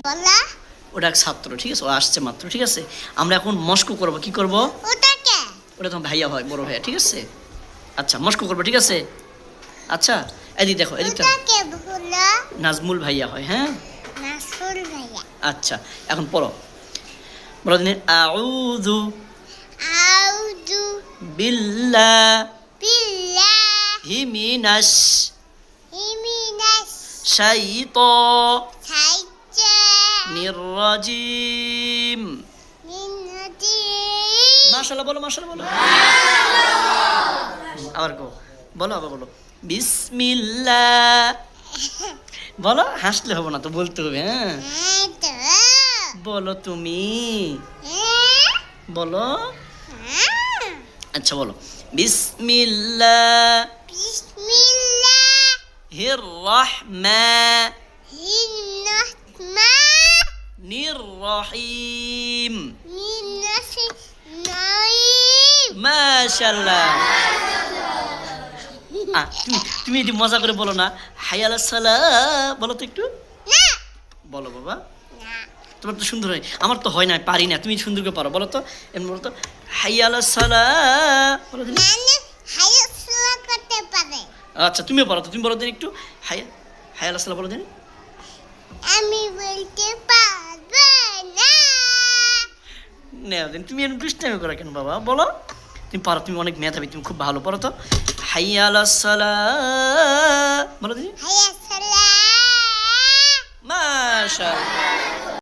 বলা ওটা এক ছাত্র, ঠিক আছে, ও আসছে মাত্র, ঠিক আছে। আমরা এখন মস্কো করব, কি করব? ওটাকে ওটা তোমার ভাইয়া হয়, বড় ভাইয়া, ঠিক আছে। আচ্ছা মস্কো করবো, ঠিক আছে। আচ্ছা এদিক দেখো, এদিক দেখো, ওটাকে বলা নাজমুল ভাইয়া হয়, হ্যাঁ। নাসুল ভাইয়া আচ্ছা এখন পড়ো, বলো দিন আউযু আউযু বিল্লাহি মিনাশ ইমিনাস শাইতানির রাজিম। মিনতি মাশাআল্লাহ বলো, মাশাআল্লাহ বলো, আবার কো, বলো, আবার বলো, বিসমিল্লাহ বলো, হাসলে হবে না তো, বলতে হবে, হ্যাঁ। তো বলো তুমি, বলো। আচ্ছা বলো, বিসমিল্লাহির রহমানির রহিম। মাশাআল্লাহ। তুমি যদি মজা করে বলো না, হাইয়া আলাস সালাহ বলো তো একটু, বলো বাবা, তোমার তো সুন্দর হয়, আমার তো হয় না, পারি না, তুমি সুন্দর করে পারো, বলো তো, এমন বলো তো, হাইয়া আলাস সালাহ বলো দিন। আচ্ছা তুমিও পারো তো, তুমি বলো দিন একটু, হাইয়া হাইয়া আলাস সালাহ বলো দিন। আমি বলতে পারবো না। দিন তুমি এরকম দুষ্টামি করো কেন বাবা, বলো, তুমি পারো, তুমি অনেক মেধাবী, তুমি খুব ভালো, পড়ো তো, হাইয়া আলাস সালাহ বলো দিন। হাইয়া সালাম মাশাআল্লাহ।